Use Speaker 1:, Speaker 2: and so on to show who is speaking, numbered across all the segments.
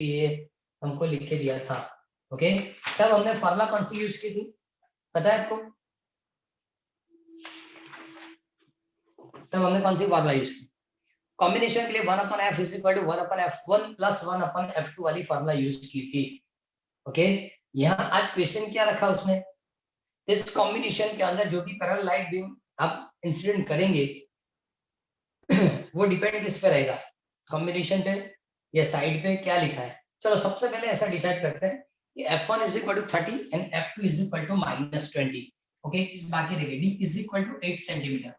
Speaker 1: लिए हमको लिख के दिया था। ओके, तब हमने फॉर्मूला कौन सी यूज की थी पता है आपको? तब हमने कौन सी फॉर्मूला यूज की? कॉम्बिनेशन के लिए 1/f is equal to 1/f1 plus 1/f2 वाली फॉर्मूला यूज की थी। ओके, यहाँ आज क्वेश्चन क्या रखा उसने, इस कॉम्बिनेशन के अंदर जो भी पैरेलल लाइट बीम आप इंसिडेंट करेंगे वो डिपेंड किस पे रहेगा, कॉम्बिनेशन पे या साइड पे, क्या लिखा है। चलो सबसे पहले ऐसा डिसाइड करते हैं कि f1 is equal to 30 and f2 is equal to -20। Okay, चीज बाकी रह गई, d is equal to 8 centimetre,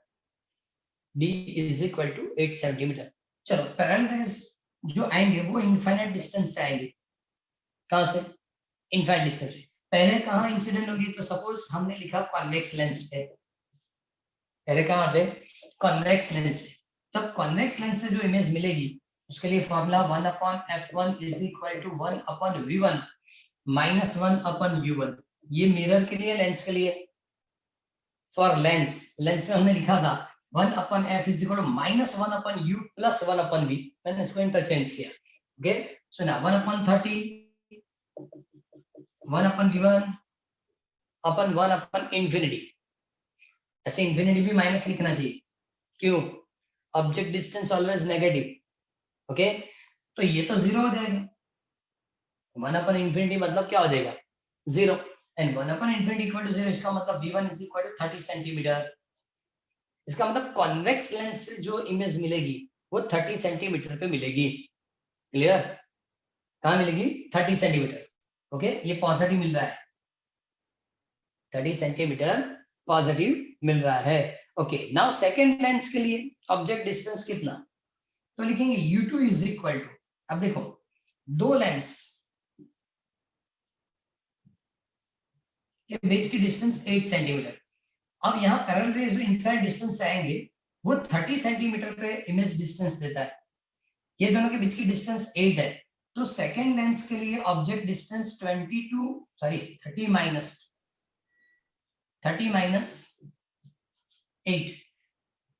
Speaker 1: d is equal to 8 centimetre. चलो पैरेलल रेज जो आएंगे वो इनफाइनाइट डिस्टेंस से आएंगे। कहां से? Infinite distance. पहले कहां इंसिडेंट होगी? तो सपोज हमने लिखा कॉन्वेक्स लेंस पे, पहले कहां आते? कॉन्वेक्स लेंस पे। तब कॉन्वेक्स लेंस से जो इमेज मिलेगी उसके लिए formula 1/f1 is equal to 1/v1 minus 1/u1। ये मिरर के लिए, लेंस के लिए, फॉर लेंस, लेंस में हमने लिखा था 1/f is equal to -1/u plus 1/v। मैंने इसको इंटरचेंज किया। ओके, सो नाउ 1/30 1/v1 अपन 1/infinity। ऐसे इंफिनिटी भी माइनस लिखना चाहिए, क्यों? Object distance always negative. Okay, तो ये तो जीरो हो जाएगा, 1/infinity मतलब क्या हो जाएगा? Zero, and 1/infinity equal to zero, इसका मतलब v1 is equal to 30 centimetre. इसका मतलब कॉन्वेक्स लेंस से जो इमेज मिलेगी वो 30 सेंटीमीटर पे मिलेगी। क्लियर? कहां मिलेगी? 30 सेंटीमीटर। ओके, ये पॉजिटिव मिल रहा है, 30 सेंटीमीटर पॉजिटिव मिल रहा है। ओके, नाउ सेकंड लेंस के लिए ऑब्जेक्ट डिस्टेंस कितना? तो लिखेंगे u2 इज इक्वल टू, अब देखो दो लेंस के बीच की डिस्टेंस 8 सेंटीमीटर। अब यहाँ पैरेलल रेज जो इनफाइनाइट डिस्टेंस से आएंगे वो 30 सेंटीमीटर पे इमेज डिस्टेंस देता है। ये दोनों के बीच की डिस्टेंस 8 है, तो सेकंड लेंस के लिए ऑब्जेक्ट डिस्टेंस 30 माइनस 8,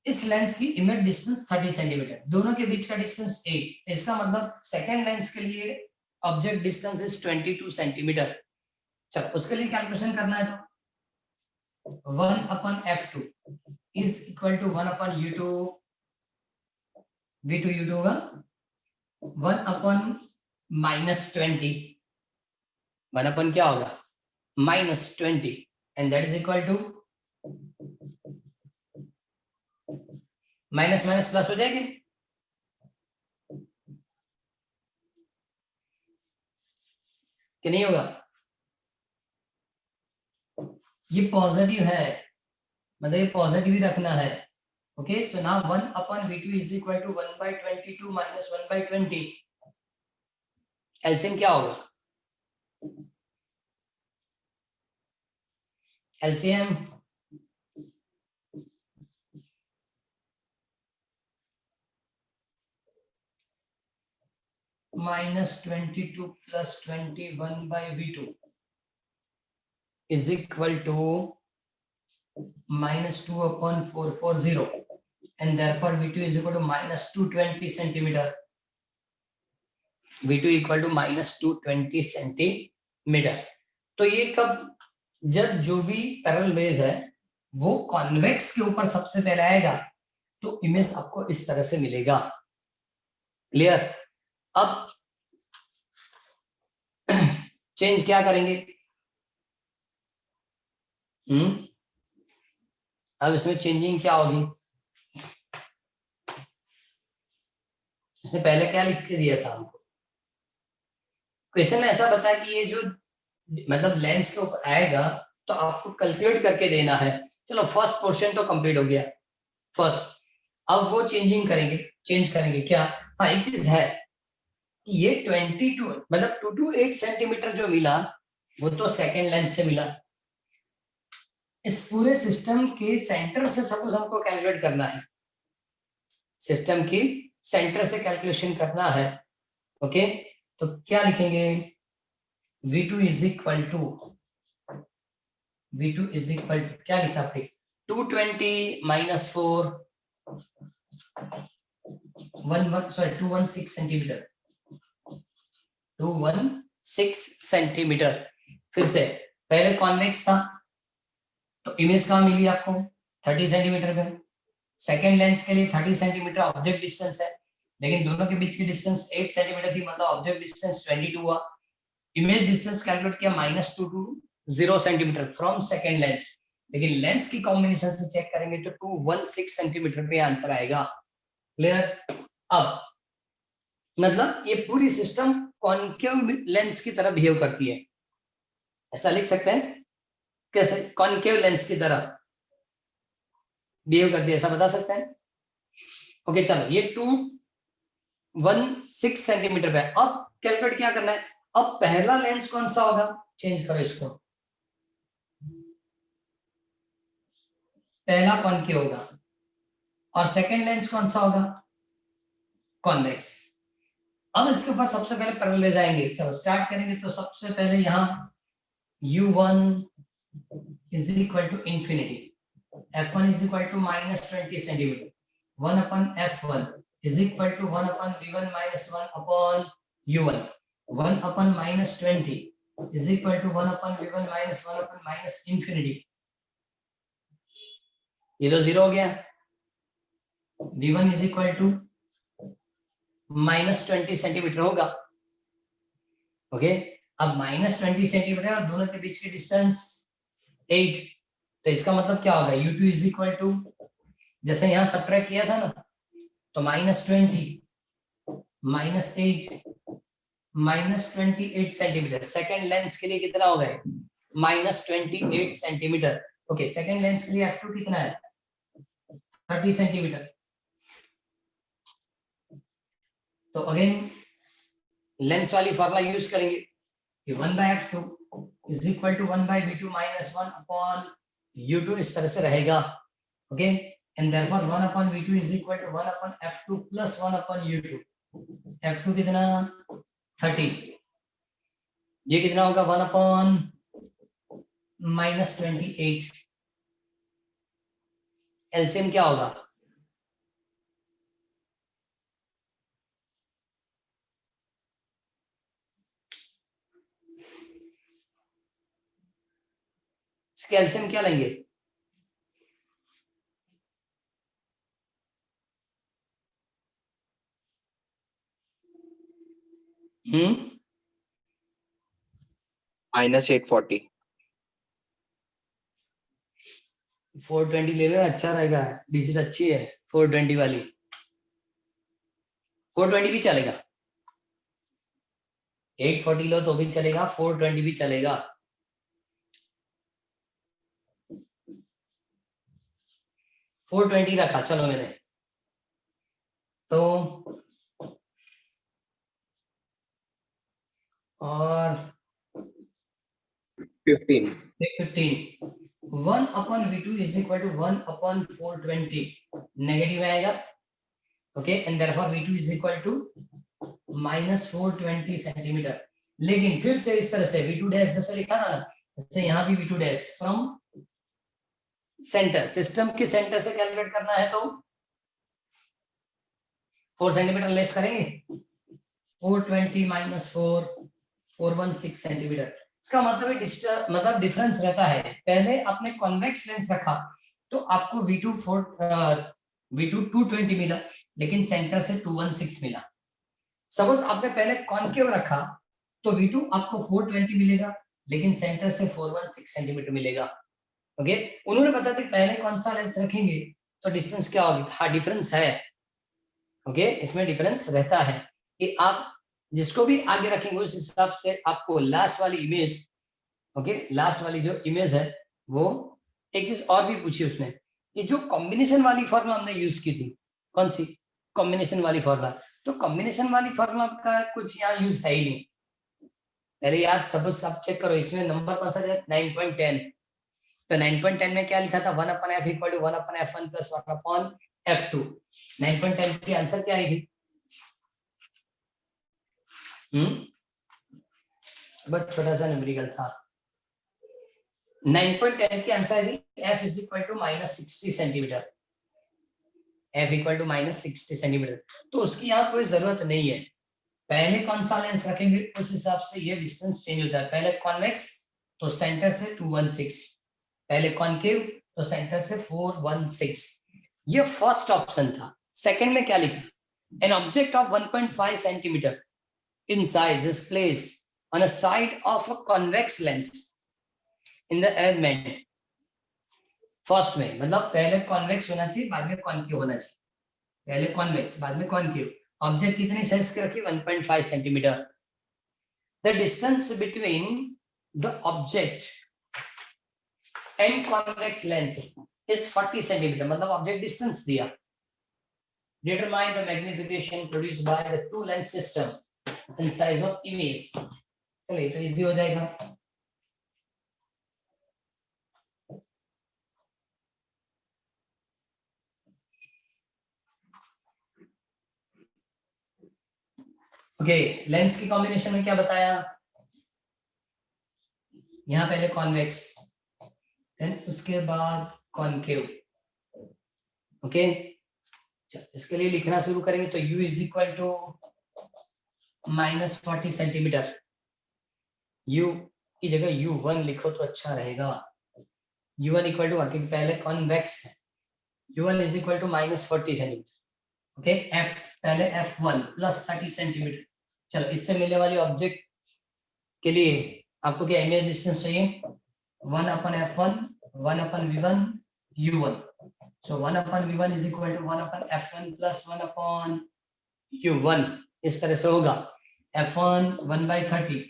Speaker 1: इस लेंस की इमेज डिस्टेंस 30 सेंटीमीटर, दोनों के बीच का डिस्टेंस 8, इसका मतलब सेकंड लेंस के लिए ऑब्जेक्ट डिस्टेंस इज 22 सेंटीमीटर। चलो उसके लिए कैलकुलेशन करना है, तो 1/f2 is equal to 1/u2, v2 u2 होगा 1/-20, 1/ क्या होगा? -20, and that is equal to minus minus plus हो जाएगी, कि नहीं होगा? ये पॉजिटिव है, मतलब ये पॉजिटिव ही रखना है। Okay, so now 1/v2 is equal to 1/22 minus 1/20। LCM क्या होगा? LCM -22 plus 21/v2 is equal to -2/440, and therefore v2 is equal to -220 centimetre. v2 equal to -220 centimetre. तो ये कब? जब जो भी पैरेलल रेज है वो कॉन्वेक्स के ऊपर सबसे पहले आएगा तो इमेज आपको इस तरह से मिलेगा। क्लियर? अब चेंज क्या करेंगे? अब इसमें चेंजिंग क्या होगी? इसने पहले क्या लिख के दिया था हमको? क्वेश्चन में ऐसा बताया कि ये जो मतलब लेंस के ऊपर आएगा तो आपको कैलकुलेट करके देना है। चलो फर्स्ट पोर्शन तो कंप्लीट हो गया फर्स्ट, अब वो चेंजिंग करेंगे, चेंज करेंगे क्या? हाँ, एक चीज है कि ये 22 मतलब 228 सेंटीमीटर जो मिला वो तो सेकेंड लेंस से मिला। इस पूरे सिस्टम के सेंटर से सपोज हमको कैलकुलेट करना है, सिस्टम की सेंटर से कैलकुलेशन करना है। ओके, तो क्या लिखेंगे? v2 इज इक्वल टू क्या लिखा भाई? 220 माइनस 4 216 सेंटीमीटर, 216 सेंटीमीटर। फिर से पहले कॉन्वेक्स था तो इमेज कहाँ मिली आपको 30 सेंटीमीटर पे। सेकेंड लेंस के लिए 30 सेंटीमीटर ऑब्जेक्ट डिस्टेंस है, लेकिन दोनों के बीच की डिस्टेंस 8 सेंटीमीटर थी, मतलब ऑब्जेक्ट डिस्टेंस 22 हुआ। इमेज डिस्टेंस कैलकुलेट किया -2 to 0 centimetre from second lens, लेकिन लेंस की कॉम्बिनेशन से चेक करेंगे तो 216 सेंटीमीटर पे आंसर आएगा। क्लियर? अब मतलब ये पूरी सिस्टम कॉन्केव लेंस की तरह बिहेव करती है, ऐसा लिख सकते हैं। कैसे? कॉन्केव लेंस की तरह बिहेव करती है, ऐसा बता सकते हैं। ओके चलो, ये 216 सेंटीमीटर पे। अब कैलकुलेट क्या करना है? अब पहला लेंस कौन सा होगा? चेंज करो इसको, पहला कॉन्केव होगा, और सेकंड लेंस कौन सा होगा? कॉन्वेक्स। अब इसके ऊपर सबसे पहले पैरेलल ले जाएंगे। चलो स्टार्ट करेंगे, तो सबसे पहले यहाँ u1 is equal to infinity, f1 is equal to -20 centimetre, 1 upon f1 is equal to 1 upon v1 minus 1 upon u1, 1 upon -20 is equal to 1 upon v1 minus 1 upon minus infinity। ये तो 0 हो गया। v1 is equal to -20 centimetre होगा। Okay, अब -20 centimetre और दोनों के बीच की डिस्टेंस 8, तो इसका मतलब क्या होगा? u2 इज इक्वल टू, जैसे यहाँ सब्ट्रैक्ट किया था ना, तो -20 -8 -28 सेंटीमीटर। सेकेंड लेंस के लिए कितना होगा? -28 सेंटीमीटर। ओके, सेकेंड लेंस के लिए f2 कितना है? 30 सेंटीमीटर। तो अगेन लेंस वाली फॉर्मूला यूज करेंगे कि 1/f2 is equal to 1/v2 minus 1 upon u2, इस तरह से रहेगा। Okay, and therefore 1 upon v2 is equal to 1 upon f2 plus 1 upon u2। f2 कितना? 30। ये कितना होगा? 1 अपॉन -28। एलसीएम क्या होगा? इसके एलसीएम क्या लेंगे?
Speaker 2: -840।
Speaker 1: 420 ले लेना, अच्छा रहेगा, डिजिट अच्छी है 420 वाली। 420 भी चलेगा, 840 लो तो भी चलेगा, 420 भी चलेगा। फोर 420 रखा, चलो मैंने तो, और
Speaker 2: 15
Speaker 1: 1 upon v2 is equal to 1 upon 420, negative आएगा। Okay, and therefore v2 is equal to -420 centimetre. लेकिन फिर से इस तरह से v2 डैश जैसे लिखा ना, जैसे यहाँ भी v2 dash from centre, system के सेंटर से कैलकुलेट करना है तो 4 सेंटीमीटर लेस करेंगे। 420 माइनस 4, 416 सेंटीमीटर। इसका मतलब डिफरेंस रहता है। पहले आपने कॉन्वेक्स लेंस रखा तो आपको v2 220 मिला, लेकिन सेंटर से 216 मिला। सपोज आपने पहले कॉन्केव रखा तो v2 आपको 420 मिलेगा, लेकिन सेंटर से 416 सेंटीमीटर मिलेगा। ओके, उन्होंने बताया कि पहले कौन सा लेंस रखेंगे तो डिस्टेंस क्या होगी। हाँ, डिफरेंस है। ओके, इसमें डिफरेंस रहता है कि आप जिसको भी आगे रखेंगे उस हिसाब से आपको लास्ट वाली इमेज, ओके, लास्ट वाली जो इमेज है वो। एक चीज और भी पूछी उसने, ये जो कॉम्बिनेशन वाली फॉर्मूला हमने यूज की थी, कौन सी? कॉम्बिनेशन वाली फॉर्मूला। तो कॉम्बिनेशन वाली फॉर्मूला का कुछ यहाँ यूज है ही नहीं। पहले याद सब चेक करो, इसमें नंबर कौन सा है? 9.10। तो 9.10 में क्या लिखा था? 1 upon f equal to 1 upon f1 plus 1 upon f2। 9.10 की आंसर क्या आएगी? बस छोटा सा न्यूमेरिकल था। 9.10 की आंसर है f is equal to -60 centimetre. f equal to -60 centimetre, तो उसकी यहाँ कोई जरूरत नहीं है। पहले कौन सा लेंस रखेंगे उस हिसाब से ये डिस्टेंस चेंज होता है। पहले कॉन्वेक्स तो सेंटर से 216, पहले कॉनकेव तो सेंटर से 416। ये फर्स्ट ऑप्शन था। सेकंड में क्या लिखा, an object of 1.5 centimetre in size is placed on a side of a convex lens in the element. First में मतलब पहले कॉन्वेक्स होना चाहिए बाद में कॉनकेव होना चाहिए, पहले कॉन्वेक्स बाद में कॉनकेव। ऑब्जेक्ट कितनी साइज की रखी, 1.5 centimetre. The distance between the object and convex lens is 40 centimetre, मतलब ऑब्जेक्ट डिस्टेंस दिया। Determine the magnification produced by the two lens system in size of image. चलिए तो इजी हो जाएगा। ओके, लेंस की कॉम्बिनेशन में क्या बताया, यहां पहले कॉन्वेक्स देन उसके बाद कॉनकेव। ओके, इसके लिए लिखना शुरू करेंगे तो u is equal to -40 centimetre. u की जगह u1 लिखो तो अच्छा रहेगा। u1 इक्वल टू, पहले कॉन्वेक्स है, u1 is equal to -40 centimetre. Okay, f पहले f1 प्लस 30 सेंटीमीटर। चलो इससे मिलने वाली ऑब्जेक्ट के लिए आपको क्या इमेज डिस्टेंस चाहिए, 1/f1 1/v1 u1। so 1/v1 is equal to 1/f1 plus 1/u1। इस तरह से होगा f1 1/30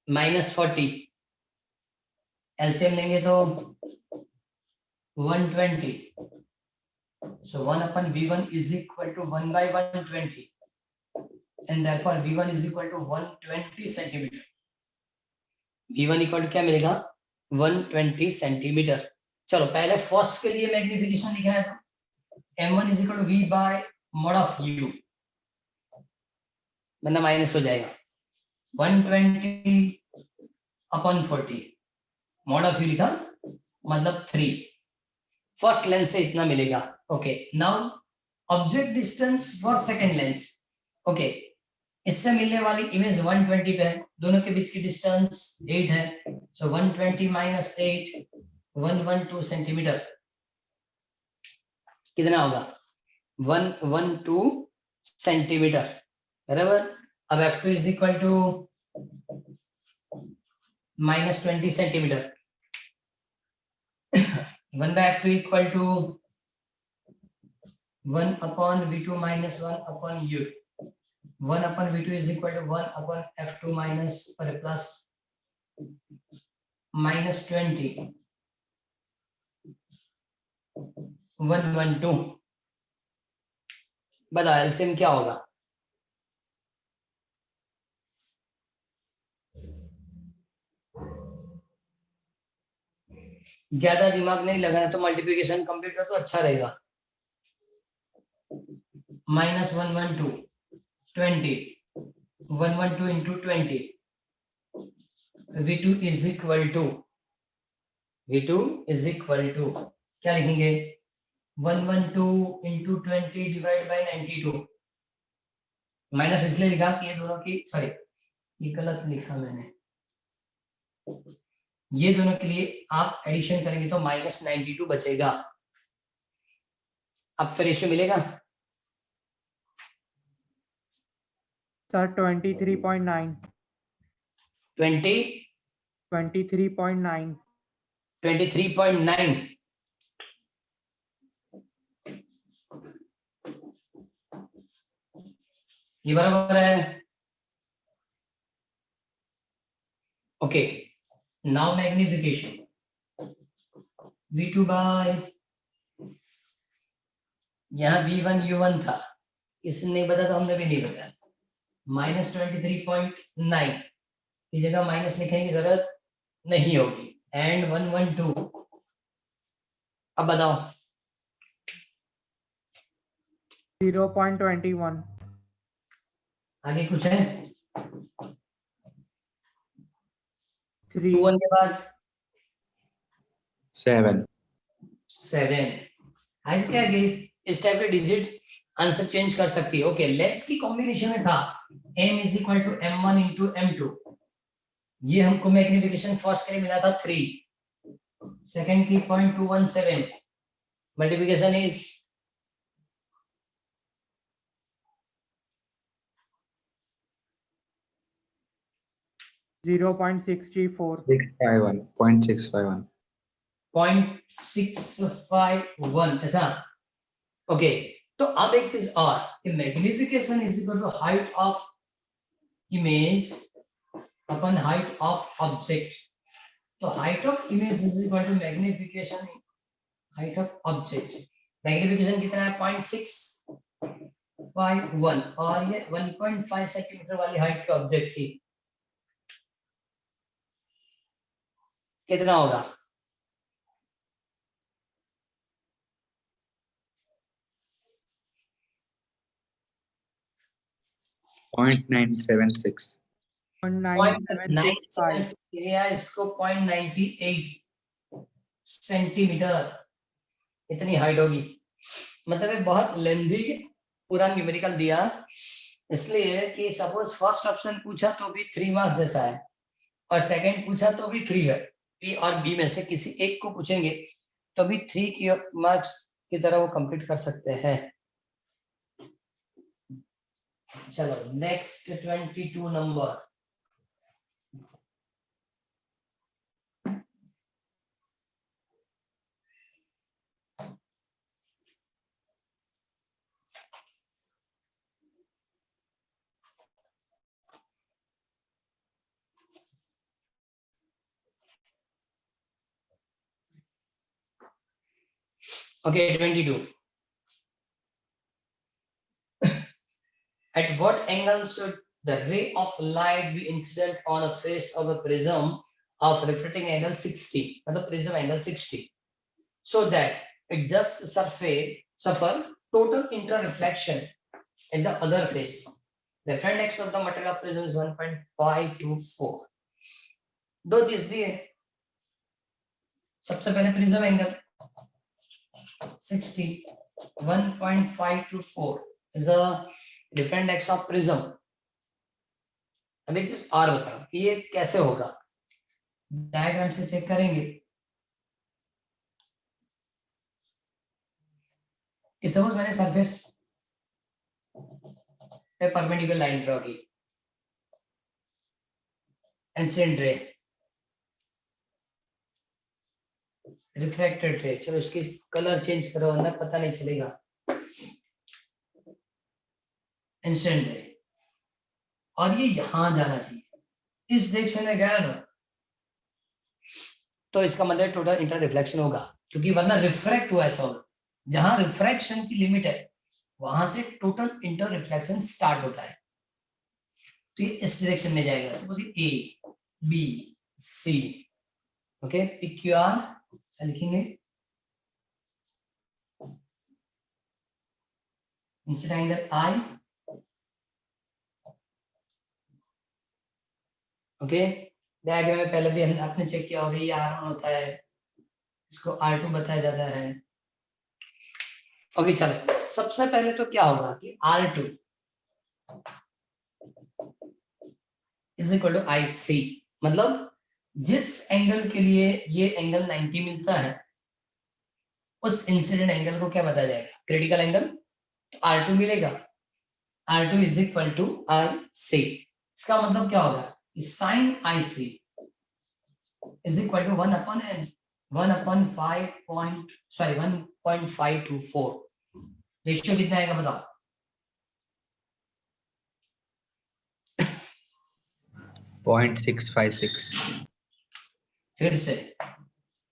Speaker 1: -40, एलसीएम लेंगे तो 120। so 1/v1 is equal to 1/120 and therefore v1 is equal to 120 centimetre. v1 equal to क्या मिलेगा, 120 सेंटीमीटर। चलो पहले फर्स्ट के लिए मैग्निफिकेशन लिखना है तो m1 is equal to v by mod of u, वरना माइनस हो जाएगा। 120/40 mod of u लिखा मतलब 3, फर्स्ट लेंस से इतना मिलेगा। Okay, now object distance for second lens. Okay, इससे मिलने वाली इमेज 120 पे है, दोनों के बीच की डिस्टेंस 8 है। सो 120 माइनस 8 112 सेंटीमीटर कितना होगा, 112 सेंटीमीटर, बराबर। अब f2 is equal to -20 centimetre. 1/f2 equal to 1/v2 minus 1/u। 1/v2 is equal to 1/f2 minus plus -20 112। बताओ एलसीएम क्या होगा, ज्यादा दिमाग नहीं लगाना तो मल्टीप्लिकेशन कंप्लीट कर तो अच्छा रहेगा। -112 20 112 into 20 v2 is equal to क्या लिखेंगे, 112 into 20 divided by 92। माइनस इसलिए लिखा कि ये दोनों की, सॉरी ये गलत लिखा मैंने, ये दोनों के लिए आप एडिशन करेंगे तो -92 बचेगा। अब फिर रेशियो मिलेगा
Speaker 2: सर 23.9 23.9
Speaker 1: ये बराबर है। Okay, now magnification v2 bye, यहाँ v1 u1 था, इसने नहीं बताया तो हमने भी नहीं बताया, -23.9 की जगह माइनस लिखने की जरूरत नहीं होगी, एंड 112। अब बताओ
Speaker 2: 0.21
Speaker 1: आगे कुछ है,
Speaker 2: 3
Speaker 1: 2 के बाद
Speaker 3: 7
Speaker 1: 7 हाइट क्या गई, इस टाइप के डिजिट आंसर चेंज कर सकती है। ओके, लेट्स की कॉम्बिनेशन में था m is equal to m1 into m2, ये हमको मैग्निफिकेशन फर्स्ट के लिए मिला था 3, सेकंड की 0.217, मल्टीप्लिकेशन इज
Speaker 2: 0.634.
Speaker 3: 0.651.
Speaker 1: 0.651 ऐसा। ओके, तो अब एक चीज और कि magnification is equal to height of image upon height of object. तो height of image is equal to magnification height of object. Magnification कितना है 0.651 और ये 1.5 सेंटीमीटर वाली हाइट के ऑब्जेक्ट की कितना होगा?
Speaker 3: 0.976.
Speaker 2: 0.9765.
Speaker 1: या इसको 0.98 सेंटीमीटर इतनी हाइट होगी। मतलब ये बहुत लेंथी पूरा न्यूमेरिकल दिया, इसलिए कि सपोज फर्स्ट ऑप्शन पूछा तो भी 3 मार्क्स जैसा है और सेकंड पूछा तो भी 3 है, ए और बी में से किसी एक को पूछेंगे तो भी 3 की मार्क्स की तरह वो कंप्लीट कर सकते हैं। चलो next 22 number. Okay, 22. At what angle should the ray of light be incident on a face of a prism of refracting angle 60, मतलब prism angle 60, so that it just suffer total interreflection in the other face. The different x of the material of prism is 1.524. दो चीज दी है, सबसे पहले prism angle 60, 1.524 is the different x of prism. अब एक चीज और बताओ कि ये कैसे होगा, डायग्राम से चेक करेंगे कि सपोज मैंने सरफेस पे परपेंडिकुलर लाइन ड्रॉ की, इंसिडेंट रे, रिफ्रैक्टेड रे, चलो इसकी कलर चेंज करो वरना पता नहीं चलेगा, इंसिडेंट रे, और ये यहां जाना चाहिए, इस डायरेक्शन में गया ना तो इसका मतलब टोटल इंटर रिफ्लेक्शन होगा, क्योंकि वरना रिफ्रैक्ट हुआ ऐसा होगा, जहां रिफ्रैक्शन की लिमिट है वहां से टोटल इंटर रिफ्लेक्शन स्टार्ट होता है, तो ये इस डायरेक्शन में जाएगा। Suppose A B C, okay, P Q R लिखेंगे, incident angle i, okay, diagram में पहले भी आपने चेक किया होगा, ये R1 होता है, इसको R2 बताया जाता है। ओके चलो, सबसे पहले तो क्या होगा कि R2 is equal to IC, मतलब जिस एंगल के लिए ये एंगल 90 मिलता है उस इंसिडेंट एंगल को क्या बताया जाएगा, क्रिटिकल एंगल, तो R2 मिलेगा, R2 is equal to IC। इसका मतलब क्या होगा कि sine IC is equal to 1/524, ratio कितना आएगा बताओ?
Speaker 3: 0.656.
Speaker 1: फिर से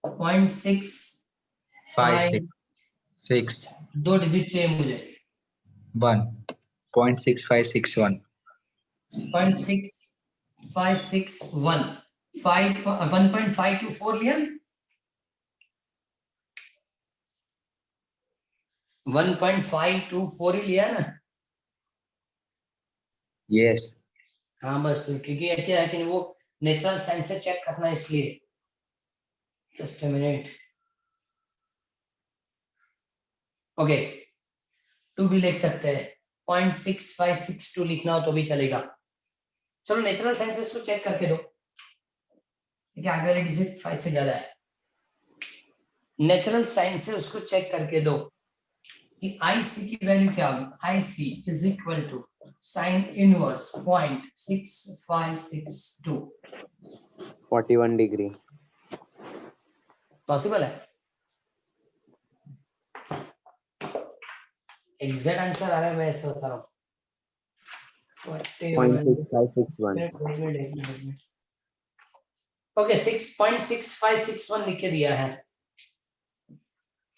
Speaker 1: 0.656,
Speaker 3: 6
Speaker 1: दो डिजिट चाहिए मुझे,
Speaker 3: 1. 0.6561.
Speaker 1: 0.6561, 1.524 लिया, 1.524 ही लिया ना?
Speaker 3: Yes.
Speaker 1: हाँ बस, तो क्योंकि ये क्या है कि वो नेचुरल साइंस से चेक करना है, इसलिए जस्ट अ मिनट। ओके, 2 भी लिख सकते हैं, 0.6562 लिखना हो तो भी चलेगा। चलो नेचुरल साइंसेस को चेक करके दो, ठीक है, आगे वाली डिजिट 5 से ज्यादा है। नेचुरल साइंस से उसको चेक करके दो कि आई सी की वैल्यू क्या होगी। I C is equal to sine inverse 0.6562।
Speaker 4: 41 डिग्री।
Speaker 1: पॉसिबल है? एग्जैक्ट आंसर आ रहा है, मैं ऐसे बता रहा हूँ।
Speaker 4: 0.6561।
Speaker 1: ओके 6.6561 लिख के दिया है,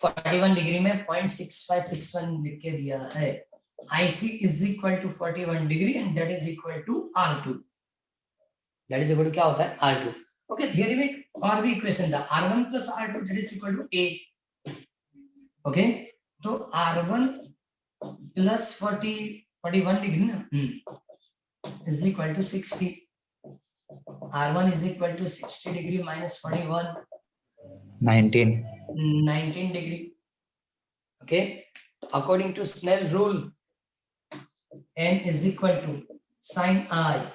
Speaker 1: 41 डिग्री में 0.6561 लिख के दिया है। IC is equal to 41 degree and that is equal to R2, that is equal to क्या होता है R2। ओके थियरी में और भी इक्वेशन था, R1 plus R2 that is equal to A। Okay तो R1 plus 41 डिग्री ना is equal to 60, R1 is equal to 60 degree minus 41 19 degree। okay according to Snell rule, n is equal to sin I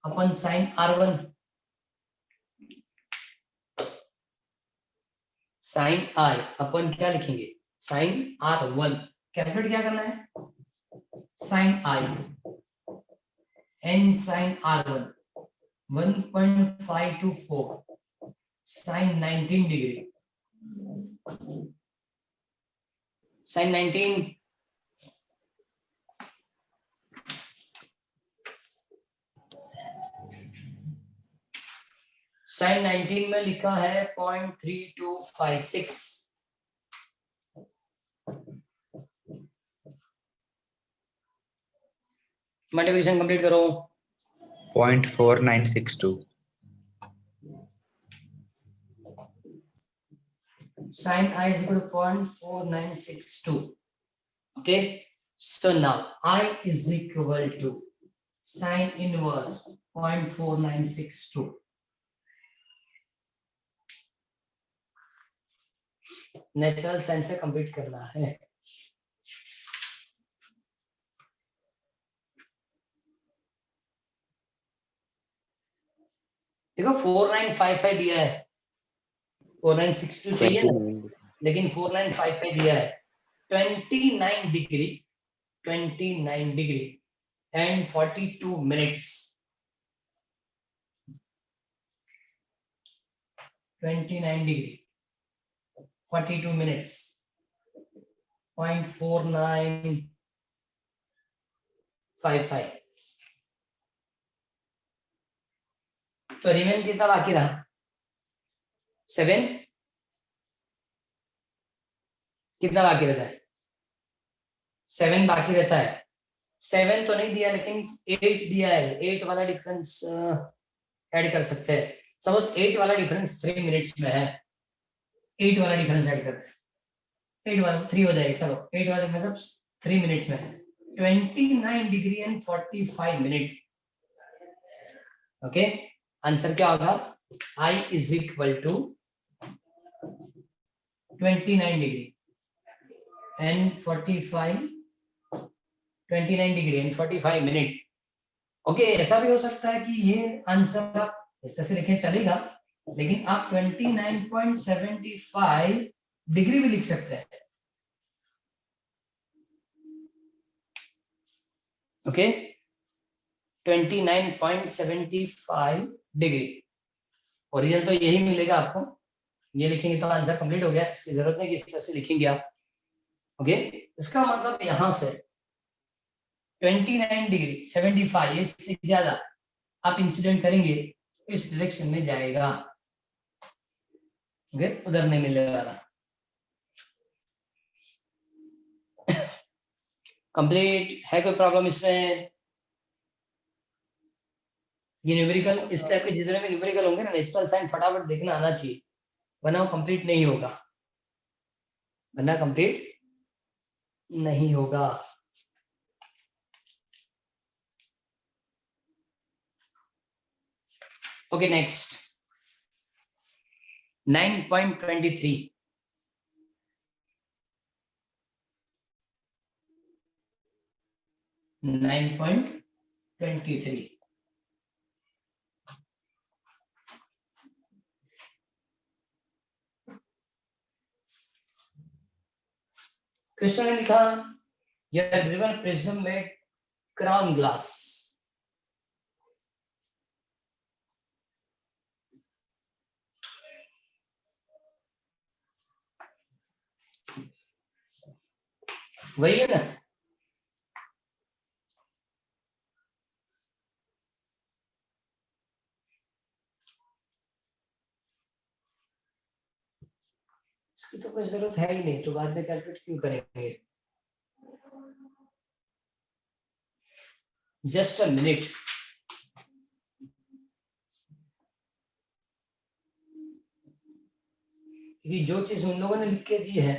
Speaker 1: upon sin R1, sin I अपन क्या लिखेंगे sin R1, calculate क्या करना है sin I n sin R1 1.524 sin 19 degree sin 19 sin 19 में लिखा है 0.3256। Multiplication complete करो।
Speaker 3: 0.4962
Speaker 1: sin I is equal to 0.4962। okay so now I is equal to sin inverse 0.4962। Natural science से कंप्लीट करना है। देखो 4955 दिया है, 4962 चाहिए ना, लेकिन 4955 दिया है। 29 degree and 42 minutes, 29 degree 42 minutes 0.4955। तो रिमेन कितना बाकी रहा 7, कितना बाकी रहता है 7 बाकी रहता है। 7 तो नहीं दिया लेकिन 8 दिया है, 8 वाला डिफरेंस ऐड कर सकते हैं। सपोज 8 वाला डिफरेंस 3 मिनट्स में है, 8 वाला डिफरेंस ऐड करते हैं, 8 वाला 3 हो जाएगा, चलो 8 वाला मतलब 3 मिनट्स में है। 29 degree and 45 minute. Okay answer क्या होगा I is equal to 29 degree and 29 degree and 45 minute. Okay ऐसा भी हो सकता है कि ये आंसर आप इस तरह से लिखे चलेगा, लेकिन आप 29.75 डिग्री भी लिख सकते हैं। ओके 29.75 डिग्री, ओरिजिनल तो यही मिलेगा आपको। ये लिखेंगे तो आंसर कंप्लीट हो गया, इसकी जरूरत नहीं कि इस तरह से लिखेंगे आप। ओके इसका मतलब यहां से 29 डिग्री 75 इससे ज्यादा आप इंसिडेंट करेंगे इस डायरेक्शन में जाएगा। ओके उधर नहीं मिलने वाला। कंप्लीट है? कोई प्रॉब्लम इसमें? ये न्यूमेरिकल इस टाइप के जितने भी न्यूमेरिकल होंगे ना, नेचुरल साइंस फटाफट देखना आना चाहिए, वरना वो कंप्लीट नहीं होगा, वरना कंप्लीट नहीं होगा। Okay next 9.23 9.23। क्वेश्चन ने लिखा यह ड्रिवन प्रिज्म में क्राउन ग्लास। वही है ना? इसकी तो कोई जरूरत है ही नहीं, तो बाद में कैलकुलेट क्यों करेंगे? Just a minute. क्योंकि जो चीज उन लोगों ने लिख के दी है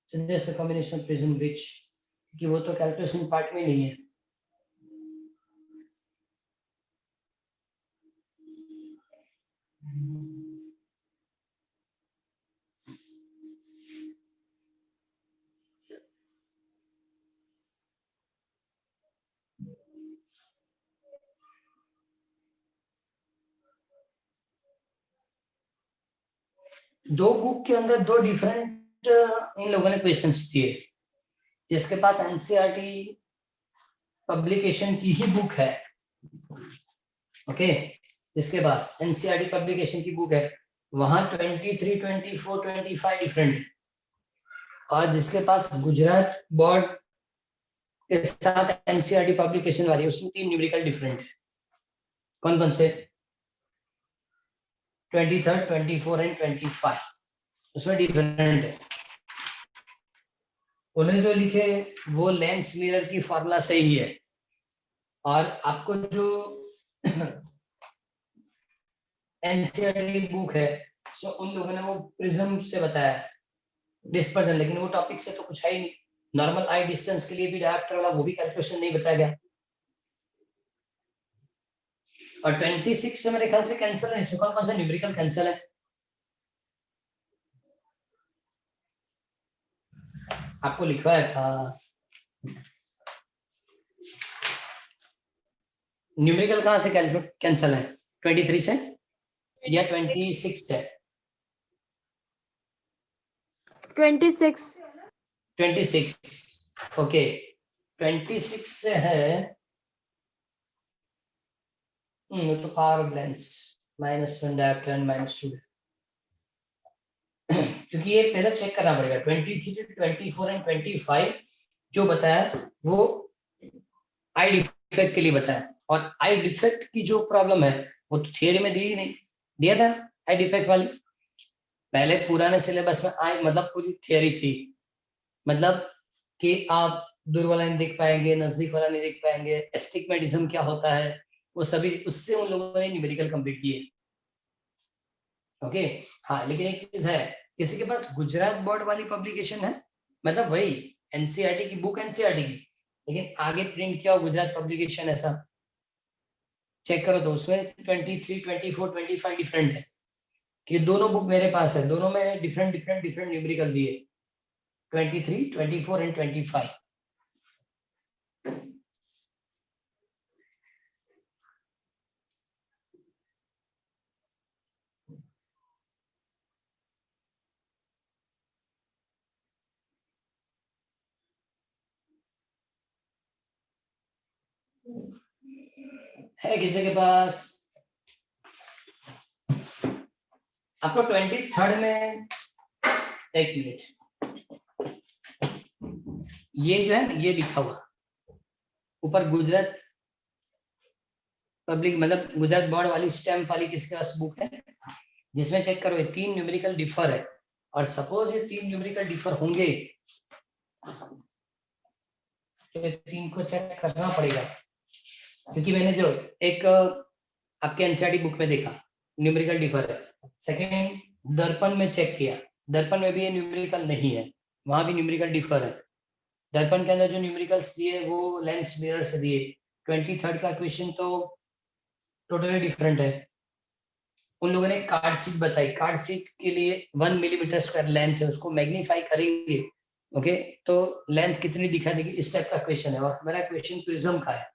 Speaker 1: suggest the combination prism which, कि वो तो कैलकुलेशन पार्ट में नहीं है। दो बुक के अंदर दो डिफरेंट इन लोगों ने क्वेश्चंस दिए। जिसके पास एनसीईआरटी पब्लिकेशन की ही बुक है, ओके, जिसके पास एनसीईआरटी पब्लिकेशन की बुक है वहां 23, 24, 25 डिफरेंट है। और जिसके पास गुजरात बोर्ड के साथ एनसीईआरटी पब्लिकेशन वाली उसमें 3 न्यूमेरिकल डिफरेंट है। कौन कौन से? 23, 24 एंड 25 उसमें डिफरेंट है। उन्हें जो लिखे वो लेंस मिरर की फॉर्मूला सही है, और आपको जो एनसीईआरटी बुक है सो उन लोगों ने वो प्रिज्म से बताया है डिस्पर्जन, लेकिन वो टॉपिक से तो कुछ है ही नहीं। नॉर्मल आई डिस्टेंस के लिए भी डायरेक्टर वाला वो भी कैलकुलेशन नहीं बताया गया। और 26 से मेरे ख्याल से कैंसिल है। कौन कौन सा न्यूमेरिकल कैंसिल है? आपको लिखवाया था न्यूमेरिकल कहां से कैंसिल है? 23 से या 26 से?
Speaker 5: 26
Speaker 1: 26 ओके। 26 से है तो power of lens -1 dioptre and -2, क्योंकि ये पहले चेक करना पड़ेगा। 23 से 24 एंड 25 जो बताया वो आई डिफेक्ट के लिए बताया, और आई डिफेक्ट की जो प्रॉब्लम है वो तो थियरी में दी नहीं, दिया था आई डिफेक्ट वाली। पहले पुराने सिलेबस में आई मतलब पूरी थियरी थी, मतलब कि आप दूर वाला नहीं देख पाएंगे, नजदीक वाला नहीं देख पाएंगे, एस्टिग्मेटिज्म क्या होता है वो सभी, उससे उन लोगों ने न्यूमेरिकल कंप्लीट किए। ओके हाँ, लेकिन एक चीज है, किसी के पास गुजरात बोर्ड वाली पब्लिकेशन है, मतलब वही एनसीईआरटी की बुक एनसीईआरटी की, लेकिन आगे प्रिंट किया गुजरात पब्लिकेशन, ऐसा चेक करो तो उसमें 23, 24, 25 डिफरेंट है। कि दोनों बुक मेरे पास है, दोनों में डिफरेंट न्यूमेरिकल दिए 23, 24 एंड 25। है किसी के पास? आपको 23 में, एक मिनट, ये जो है ना ये लिखा हुआ ऊपर गुजरात पब्लिक मतलब गुजरात बोर्ड वाली स्टैम्प वाली किसके पास बुक है, जिसमें चेक करो ये 3 न्यूमेरिकल डिफर है, और सपोज ये 3 न्यूमेरिकल डिफर होंगे तो ये 3 को चेक करना पड़ेगा। क्योंकि मैंने जो एक आपके एनसीईआरटी बुक में देखा न्यूमेरिकल डिफर है, सेकेंड दर्पण में चेक किया, दर्पण में भी ये न्यूमेरिकल नहीं है, वहां भी न्यूमेरिकल डिफर है। दर्पण के अंदर जो न्यूमेरिकल्स दिए वो लेंस मिरर से दिए। 23rd का क्वेश्चन तो टोटली डिफरेंट है। उन लोगों ने कार्ड शीट बताई, कार्ड शीट के लिए 1 मिलीमीटर स्क्वायर लेंथ है, उसको मैग्नीफाई करेंगे ओके तो लेंथ कितनी दिखा देगी, इस टाइप का क्वेश्चन है। और मेरा क्वेश्चन प्रिज्म का है।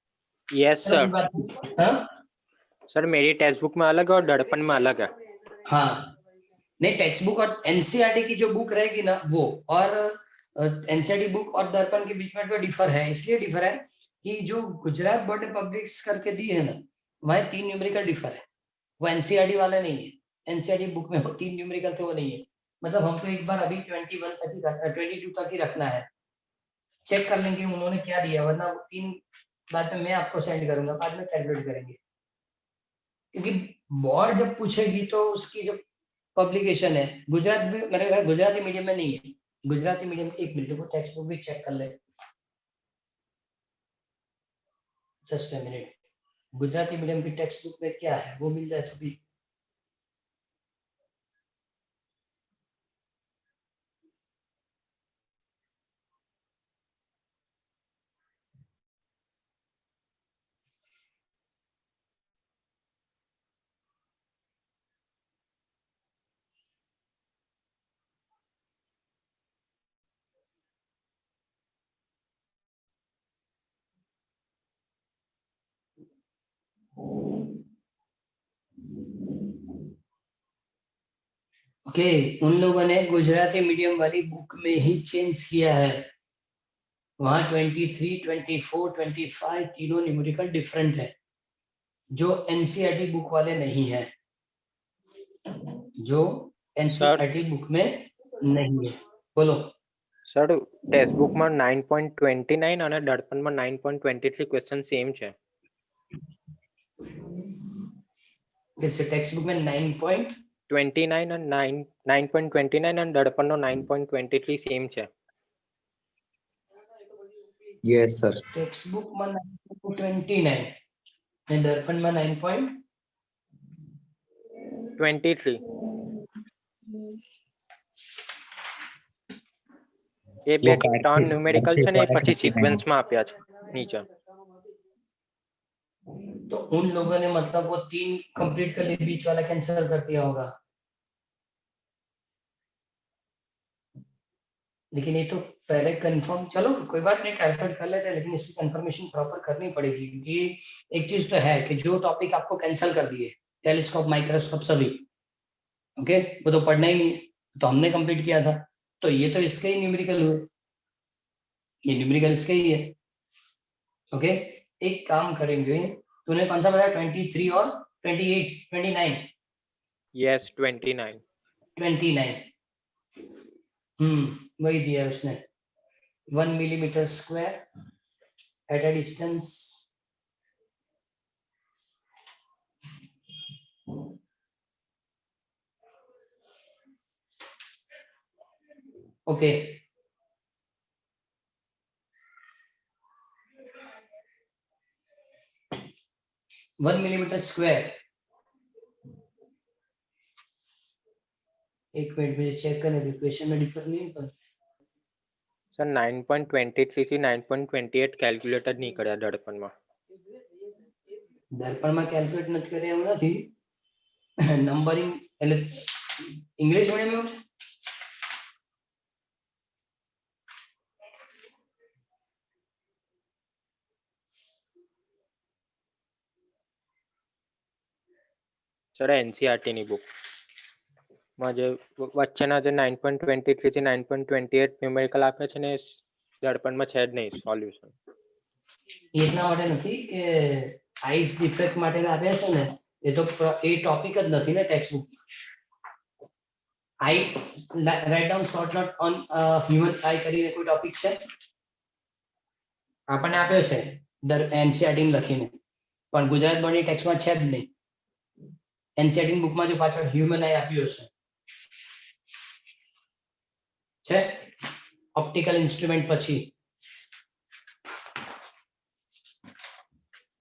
Speaker 4: यस
Speaker 1: चलो
Speaker 4: सर।
Speaker 1: कोई बात नहीं। हाँ
Speaker 4: सर मेरी टेक्स्ट बुक में अलग है और दर्पण में अलग है।
Speaker 1: हाँ नहीं, टेक्स्ट बुक और एनसीईआरटी की जो बुक रहेगी ना वो, और एनसीईआरटी बुक और दर्पण के बीच में तो डिफर है। इसलिए डिफर है कि जो गुजरात बोर्ड ने पब्लिश करके दी है ना, वह 3 न्यूमेरिकल डिफर है, वो एनसीईआरटी वाले नहीं है। एनसीईआरटी बुक में वो 3 न्यूमेरिकल थे, वो नहीं है। मतलब हमको एक बार अभी 21 तक ही 22 तक ही रखना है। चेक कर लेंगे उन्होंने क्या दिया, वरना वो 3 बाद में मैं आपको सेंड करूंगा, बाद में कैलकुलेट करेंगे। क्योंकि बोर्ड जब पूछेगी तो उसकी जो पब्लिकेशन है गुजरात में, मेरे ख्याल गुजराती मीडियम में नहीं है। गुजराती मीडियम, एक मिनट वो टेक्स्ट बुक भी चेक कर ले, just a minute. Gujarati medium की टेक्स्ट बुक में क्या है वो मिल जाए तो भी। ओके उन लोगों ने गुजराती मीडियम वाली बुक में ही चेंज किया है। वहां 23, 24, 25 तीनों न्यूमेरिकल डिफरेंट है, जो एनसीईआरटी बुक वाले नहीं है, जो एनसीईआरटी बुक में नहीं है। बोलो।
Speaker 4: सर टेक्स्ट बुक में 9.29 અને દર્પણ માં 9.23 क्वेश्चन सेम છે।
Speaker 1: जैसे टेक्स्ट बुक में 9.
Speaker 4: 29 અને 9.29 અને દર્પણ નો 9.23 सेम છે।
Speaker 3: Yes, sir.
Speaker 1: टेक्स्ट बुक में 9.29 અને દર્પણ માં
Speaker 4: 23 એ બે
Speaker 3: वो कार्ड
Speaker 4: ત્રણ
Speaker 3: शीट-
Speaker 4: ન્યુમેરિકલ
Speaker 3: कार्ड
Speaker 4: છે ને એ
Speaker 3: शीट
Speaker 4: પછી
Speaker 3: वाला
Speaker 4: સિક્વન્સ માં આપ્યા છે નીચે।
Speaker 1: तो उन लोगों ने मतलब वो 3 कंप्लीट कर लिए, बीच वाला कैंसिल कर दिया होगा। लेकिन ये तो पहले कंफर्म, चलो कोई बात नहीं, कैलकुलेट कर लेते हैं, लेकिन इसकी कंफर्मेशन प्रॉपर करनी पड़ेगी। क्योंकि एक चीज तो है कि जो टॉपिक आपको कैंसिल कर दिए, टेलीस्कोप, माइक्रोस्कोप सभी, ओके वो तो पढ़ना ही नहीं है, तो हमने कंप्लीट किया था। तो ये तो इसके ही न्यूमेरिकल हुए, ये न्यूमेरिकल इसके ही है। ओके एक काम करेंगे, तूने कौन सा बताया, 23 और 28, 29,
Speaker 4: यस 29।
Speaker 1: 29 वही दिया है उसने। 1 millimetre square at a distance okay 1 millimetre square. एक मिनट मुझे चेक करने दो, क्वेश्चन में डिफर नहीं है।
Speaker 4: सर 9.23 થી 9.28 કેલ્ક્યુલેટર નહીં કર્યા દર્પણ માં।
Speaker 1: દર્પણમાં કેલ્ક્યુલેટ નથી કરે એવું નથી, નંબરિંગ એટલે ઇંગ્લિશ મીડિયમ એવું છે।
Speaker 4: સર એનસીઈઆરટી ની બુક માં જે વચ્ચેના જે 9.23 થી 9.28 ન્યુમેરિકલ આપ્યા છે ને દર્પણ માં છે જ નહીં સોલ્યુશન।
Speaker 1: એટલા માટે નથી કે આઈસ ડિફેક્ટ માટે આપ્યા છે ને, એ તો એ ટોપિક જ નથી ને text book. I write down short note on human eye કરીને કોઈ ટોપિક છે આપણને આપ્યો છે એનસીઈઆરટી લખીને, પણ ગુજરાત બોર્ડની ટેક્સ્ટમાં છે જ નહીં। એનસીઈઆરટી બુકમાં જો પાછળ હ્યુમન આઈ આપ્યો છે ઓપ્ટિકલ ઇન્સ્ટ્રુમેન્ટ પછી।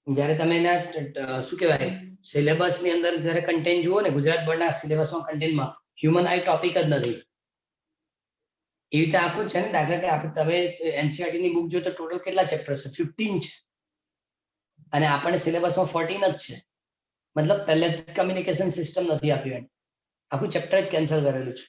Speaker 1: જ્યારે તમે એના શું કહેવાય સિલેબસ ની અંદર જ્યારે કન્ટેન્ટ જુઓ ને, ગુજરાત બોર્ડના સિલેબસમાં કન્ટેન્ટમાં હ્યુમન આઈ ટોપિક જ નથી। એવી રીતે આખું છે ને, દાખલા કે આપણે તમે એનસીઈઆરટી ની બુક જો તો ટોટલ કેટલા ચેપ્ટર છે? 15 છે અને આપણને સિલેબસમાં 14 જ છે. મતલબ પહેલે કમ્યુનિકેશન સિસ્ટમ નથી આપ્યું, આખું ચેપ્ટર જ કેન્સલ કરેલું છે.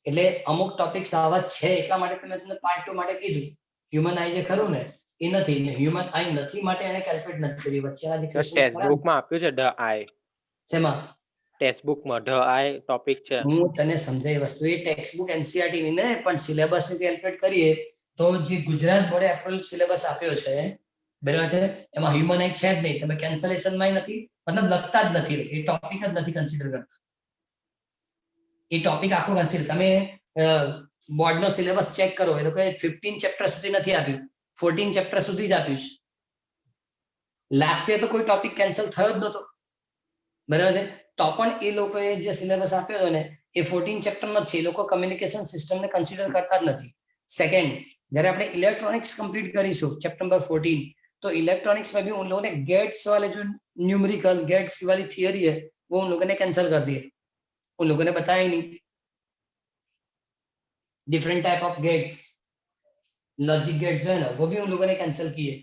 Speaker 1: એટલે અમુક ટોપિક્સ આવા છે, એટલા માટે મેં તમને પાર્ટ 2 માટે કીધું. હ્યુમન આઈ જે ખરું ને એ નથી, ને હ્યુમન આઈ નથી માટે એને કેલ્ક્યુલેટ નથી કરી. વચ્ચેના જે ક્વેશ્ચન્સ
Speaker 4: ટેક્સ્ટ બુકમાં આપ્યું છે ધ આઈ.
Speaker 1: શેમાં?
Speaker 4: ટેક્સ્ટ બુકમાં ધ આઈ ટોપિક છે.
Speaker 1: હું તને સમજાય વસ્તુ, એ ટેક્સ્ટ બુક એનસીઈઆરટી ની ને, પણ સિલેબસ ની કેલ્ક્યુલેટ કરીએ તો જે ગુજરાત બોર્ડે એપ્રુવલ સિલેબસ આપ્યો છે, બરાબર છે, એમાં હ્યુમન આઈ છે જ નહીં. તમે કેન્સલેશન માં નથી, મતલબ લખતા જ નથી, એ ટોપિક જ નથી કન્સિડર કરતા. એ ટોપિક આખો કન્સિડર, તમે બોર્ડનો સિલેબસ ચેક કરો, એ લોકોએ 15 ચેપ્ટર સુધી નથી આપ્યું, 14 ચેપ્ટર સુધી જ આપ્યું છે. લાસ્ટ યર તો કોઈ ટોપિક કેન્સલ થયો જ નહોતો, બરાબર છે. તો પણ એ લોકોએ જે સિલેબસ આપ્યો હતો ને એ 14 ચેપ્ટરનો જ છે. એ લોકો કમ્યુનિકેશન સિસ્ટમને કન્સિડર કરતા જ નથી. સેકન્ડ, જ્યારે આપણે ઇલેક્ટ્રોનિક્સ કમ્પ્લીટ કરીશું ચેપ્ટર નંબર 14, तो इलेक्ट्रॉनिक्स में भी उन लोगों ने गेट्स वाले जो न्यूमेरिकल गेट्स वाली थियरी है वो उन लोगों ने कैंसिल कर दिए. उन लोगों ने बताया ही नहीं. Different type of gates, logic gates जो है ना वो भी उन लोगों ने कैंसिल किए.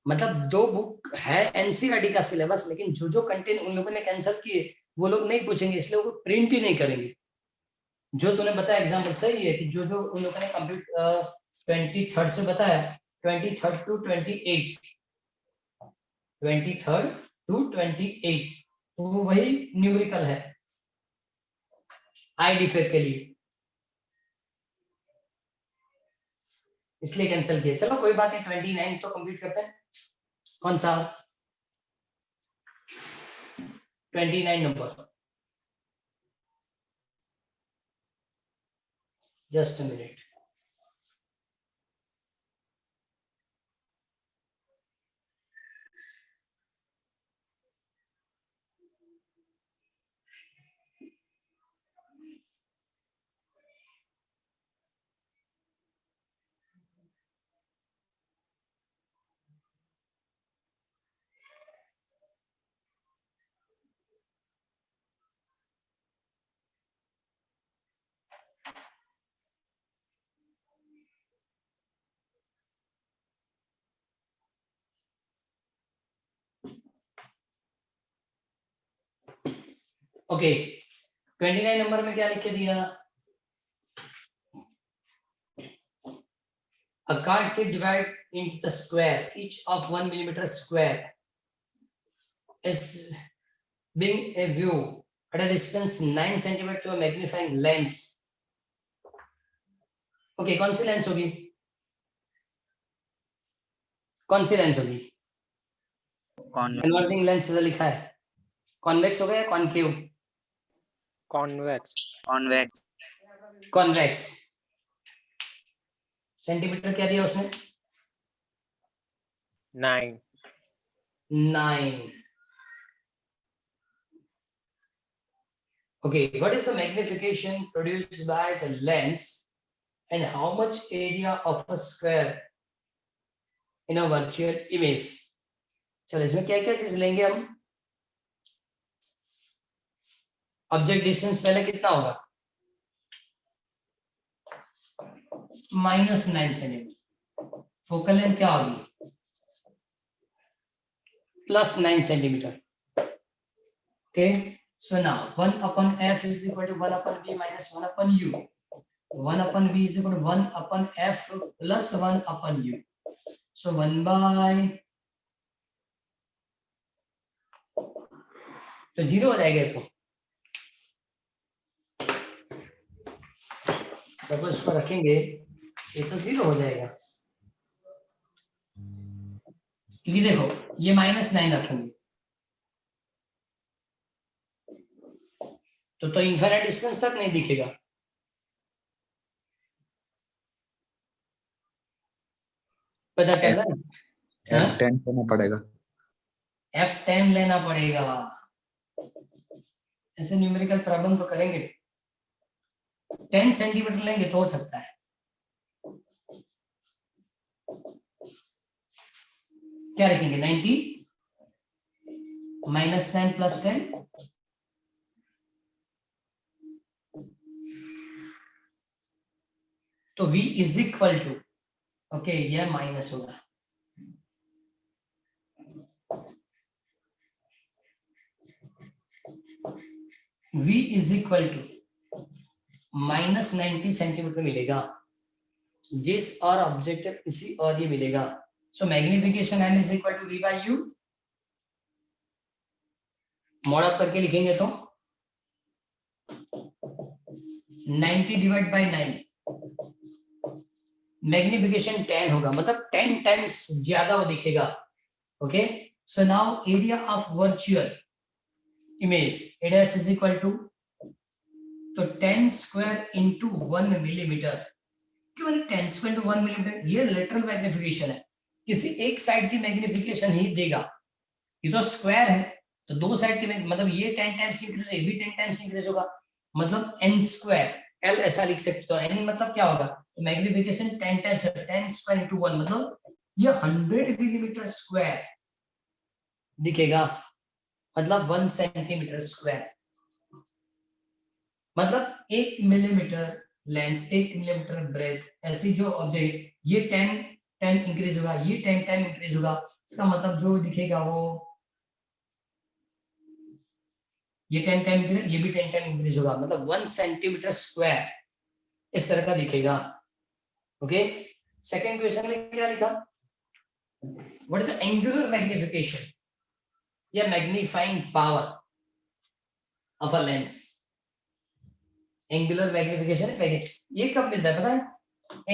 Speaker 1: मतलब 2 बुक है एनसीईआरटी का सिलेबस, लेकिन जो जो कंटेंट उन लोगों ने कैंसिल किए वो लोग नहीं पूछेंगे, इसलिए वो प्रिंट ही नहीं करेंगे. जो तूने बताया एग्जाम्पल सही है कि जो जो उन लोगों ने कंप्लीट 23rd से बताया, 23rd to 28, 23rd to 28, तो वही न्यूमेरिकल है आई डिफेक्ट के लिए, इसलिए कैंसिल किया. चलो कोई बात नहीं, 29 तो कंप्लीट करते हैं. कौन सा? 29 number. Just a minute. Okay, 29 number में क्या लिख के दिया? A card sheet divided into the square, each of 1 millimeter square, is being a view at a distance 9 centimeter to a magnifying lens. Okay, कौन सी लेंस होगी? कौन सी lens होगी? Converging lens लिखा है, कॉन्वेक्स हो गया, कॉनकेव?
Speaker 4: कॉन्वेक्स.
Speaker 1: कॉन्वेक्स. सेंटीमीटर क्या दिया उसने?
Speaker 4: 9.
Speaker 1: 9. Okay, what is the magnification produced by the lens and how much area of a square in a virtual image? चलो इसमें क्या क्या चीज लेंगे हम? ऑब्जेक्ट डिस्टेंस पहले कितना होगा? -9 सेंटीमीटर. फोकल लेंथ क्या होगी? +9 centimetre. Okay, so now 1 upon f is equal to 1 upon v minus 1 upon u. 1 upon v is equal to 1 upon f plus 1 upon u. So 1 by, तो 0 हो जाएगा. तो suppose इसको रखेंगे ये तो 0 हो जाएगा, क्योंकि देखो ये -9 रखेंगे तो इनफाइनाइट डिस्टेंस तक नहीं दिखेगा. पता चल रहा है?
Speaker 3: F10 लेना पड़ेगा.
Speaker 1: F10 लेना पड़ेगा. ऐसे न्यूमेरिकल प्रॉब्लम तो करेंगे. 10 सेंटीमीटर लेंगे तो हो सकता है. क्या रखेंगे? 90 -9 + 10, v is equal to, okay यह माइनस होगा, v is equal to minus 90 centimetre मिलेगा, जिस और ऑब्जेक्टिव इसी और ये मिलेगा। So magnification m is equal to v by u, mod up करके लिखेंगे तो 90 डिवाइड बाई 9, मैग्निफिकेशन 10 होगा, मतलब 10 टाइम्स ज्यादा वो दिखेगा। Okay, so now area of virtual image ads is equal to, तो 10 स्क्वायर इंटू 1 मिलीमीटर, क्यों 10 स्क्वायर इंटू 1 मिलीमीटर, ये लेटरल मैग्निफिकेशन है, किसी एक साइड की मैग्निफिकेशन ही देगा, ये तो स्क्वायर है तो दो साइड की मतलब ये 10 टाइम्स इंक्रीज, ये भी 10 टाइम्स इंक्रीज होगा, मतलब n स्क्वायर, l ऐसा लिख सकते हो, n मतलब क्या होगा, तो मैग्निफिकेशन 10 टाइम्स, 10 स्क्वायर इंटू 1 मतलब ये 100 मिलीमीटर स्क्वायर दिखेगा, मतलब 1 सेंटीमीटर स्क्वायर, मतलब 1 मिलीमीटर लेंथ, 1 मिलीमीटर ब्रेथ, ऐसी जो ऑब्जेक्ट, ये 10 टाइम इंक्रीज होगा, ये 10 टाइम इंक्रीज होगा, इसका मतलब जो दिखेगा वो ये 10 टाइम इंक्रीज, ये भी 10 टाइम इंक्रीज होगा, मतलब 1 सेंटीमीटर स्क्वायर इस तरह का दिखेगा। ओके, सेकंड क्वेश्चन में क्या लिखा, what is the angular magnification या magnifying power of a lens, angular magnification ये कब मिलता है पता है,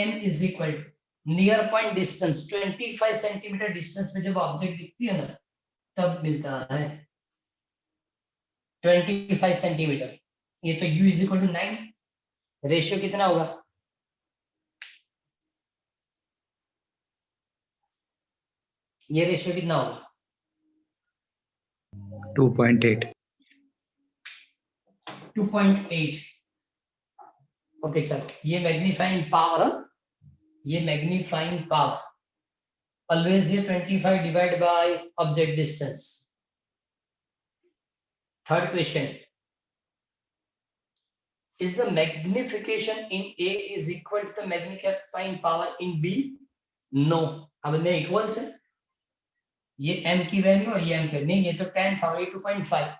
Speaker 1: m is equal to near point distance, 25 centimetre distance में जब ऑब्जेक्ट दिखती है ना तब मिलता है 25 सेंटीमीटर, ये तो u is equal to 9, ratio कितना होगा, ये रेशियो कितना होगा,
Speaker 3: 2.8.
Speaker 1: 2.8। ओके चलो, ये मैग्नीफाइंग पावर, ये मैग्नीफाइंग पावर ऑलवेज ये 25 divide by object distance. Third question, is the magnification in A is equal to the magnifying power in B? No, अब नहीं इक्वल से, ये m की वैल्यू और ये m की नहीं, ये तो 10 था और ये 2.5,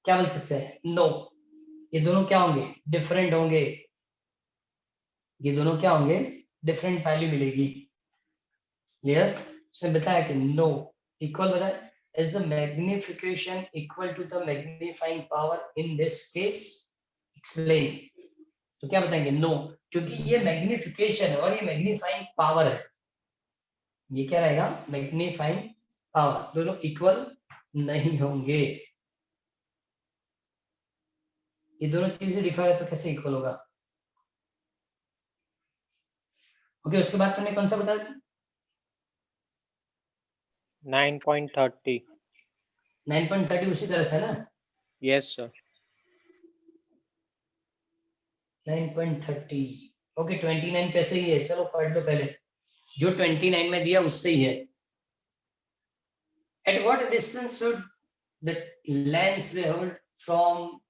Speaker 1: क्या बोल सकते हैं, नो, ये दोनों क्या होंगे, डिफरेंट होंगे, ये दोनों क्या होंगे, डिफरेंट वैल्यू मिलेगी। क्लियर, उसने बताया कि नो, इक्वल बताया, is the magnification equal to the magnifying power in this case? Explain, तो क्या बताएंगे, नो, क्योंकि ये मैग्निफिकेशन है और ये मैग्नीफाइंग पावर है, ये क्या रहेगा, मैग्नीफाइंग पावर, दोनों इक्वल नहीं होंगे, ये दोनों चीजें डिफर है तो कैसे इक्वल होगा। ओके, उसके बाद तुमने कौन सा बताया,
Speaker 4: 9.30.
Speaker 1: 9.30 उसी तरह से ना,
Speaker 4: Yes sir.
Speaker 1: 9.30, ओके 29 कैसे ही है, चलो पढ़ लो पहले, जो 29 में दिया उससे ही है। At what distance should the lens be held from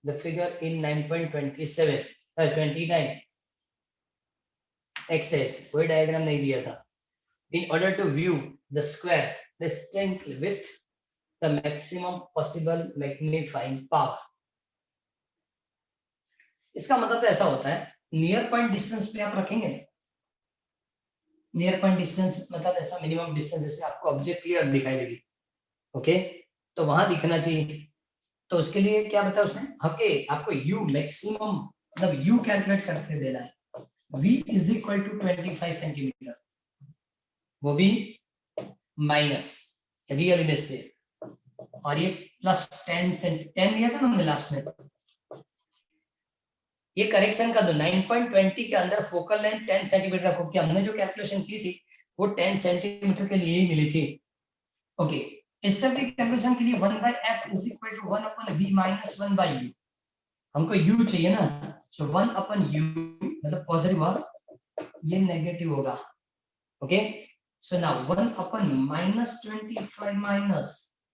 Speaker 1: the figure in 9.27 29 axis, कोई डायग्राम नहीं दिया था, in order to view the square distinctly with the maximum possible magnifying power। इसका मतलब तो ऐसा होता है, नियर पॉइंट डिस्टेंस पे आप रखेंगे, नियर पॉइंट डिस्टेंस मतलब ऐसा मिनिमम डिस्टेंस जैसे आपको ऑब्जेक्ट क्लियर दिखाई देगी, ओके, तो वहां दिखना चाहिए, तो उसके लिए क्या बताया उसने, ओके आपको u मैक्सिमम मतलब u कैलकुलेट करके देना है, v is equal to 25 centimetre, वो भी माइनस रियल इमेज से, और ये प्लस 10 लिया था ना हमने लास्ट में, ये करेक्शन का दो, 9.20 के अंदर फोकल लेंथ 10 सेंटीमीटर रखो, क्योंकि हमने जो कैलकुलेशन की थी वो 10 सेंटीमीटर के लिए ही मिली थी। ओके, इस तरह की कैलकुलेशन के लिए 1/f is equal to 1/v minus 1/u, हमको u चाहिए ना, सो 1/u मतलब पॉजिटिव होगा, ये नेगेटिव होगा। Okay, so now 1/-25 minus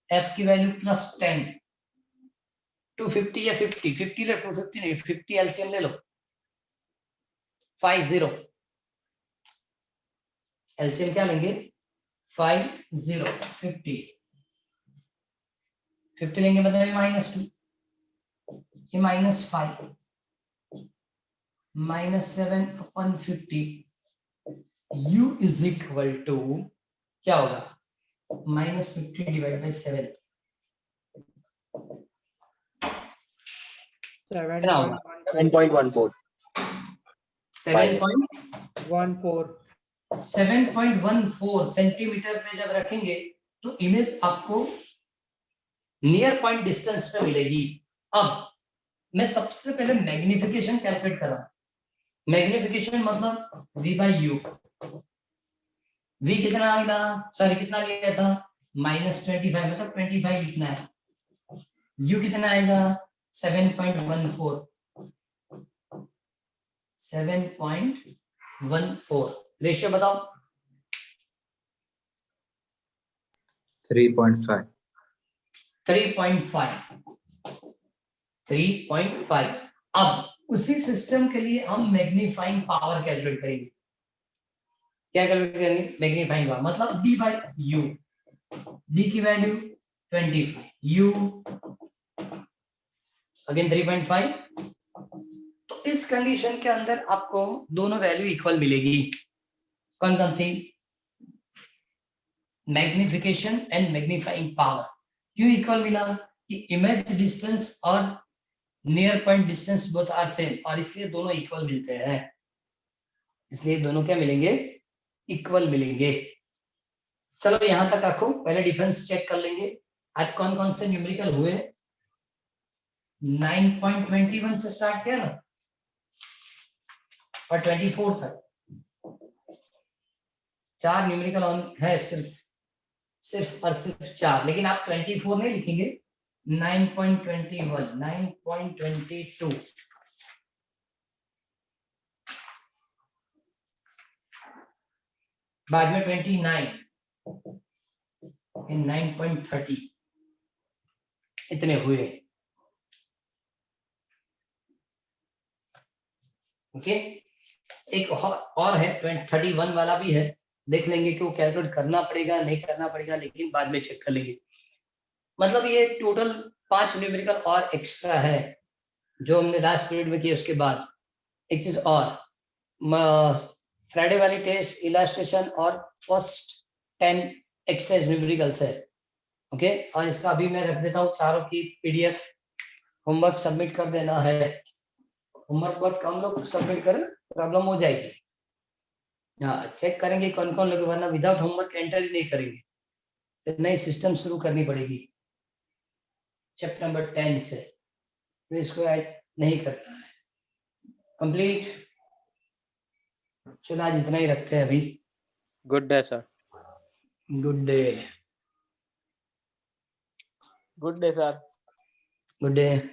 Speaker 1: f की वैल्यू +10, 250 या 50 ले, 250 नहीं 50 एलसीएम ले लो, 50 एलसीएम क्या लेंगे 50 50 लेंगे मतलब -2 ये -5 -7/50 u इज इक्वल टू क्या होगा -50 डिवाइड बाई 7 कितना होगा
Speaker 2: 7.14
Speaker 1: 7.14 सेंटीमीटर पे जब रखेंगे तो इमेज आपको नियर पॉइंट डिस्टेंस पे मिलेगी। अब मैं सबसे पहले मैग्निफिकेशन कैलकुलेट कर रहा हूं। मैग्निफिकेशन मतलब v बाई यू। v कितना आएगा सॉरी कितना लिया था -25 मतलब 25 लिखना है। u कितना आएगा 7.14 रेशियो बताओ
Speaker 3: 3.5
Speaker 1: 3.5। अब उसी सिस्टम के लिए हम मैग्नीफाइंग पावर कैलकुलेट करेंगे। क्या कैलकुलेट करेंगे मैग्नीफाइंग पावर मतलब d बाई यू। d की वैल्यू 25 u अगेन 3.5। तो इस कंडीशन के अंदर आपको दोनों वैल्यू इक्वल मिलेगी। कौन कौन सी मैग्निफिकेशन एंड मैग्नीफाइंग पावर। क्यों इक्वल मिला कि इमेज डिस्टेंस और near point distance both are same और इसलिए दोनों इक्वल मिलते हैं। इसलिए दोनों क्या मिलेंगे इक्वल मिलेंगे। चलो यहां तक रखो पहले डिफरेंस चेक कर लेंगे। आज कौन कौन से न्यूमेरिकल हुए 9.21 से स्टार्ट किया ना और 24 तक 4 न्यूमेरिकल ऑन है सिर्फ और सिर्फ 4। लेकिन आप 24 नहीं लिखेंगे 9.21 9.22 बाद में 29 9.30 इतने हुए। ओके एक और है 31 वाला भी है देख लेंगे कि वो कैलकुलेट करना पड़ेगा नहीं करना पड़ेगा लेकिन बाद में चेक कर लेंगे। मतलब ये टोटल 5 न्यूमेरिकल और एक्स्ट्रा है जो हमने लास्ट पीरियड में किया। उसके बाद एक चीज और फ्राइडे वाली टेस्ट इलास्ट्रेशन और फर्स्ट 10 एक्सरसाइज न्यूमेरिकल्स है। ओके और इसका अभी मैं रख देता हूँ चारों की पीडीएफ। होमवर्क सबमिट कर देना है। होमवर्क बहुत कम लोग सबमिट करें प्रॉब्लम हो जाएगी। हाँ चेक करेंगे कौन कौन लोग वरना विदाउट होमवर्क एंटर ही नहीं करेंगे फिर नई सिस्टम शुरू करनी पड़ेगी चैप्टर नंबर 10 से। तो इसको ऐड नहीं करना है कंप्लीट। चलो आज इतना ही रखते हैं अभी।
Speaker 4: Good day sir.
Speaker 1: Good day
Speaker 4: good day sir.
Speaker 1: Good day.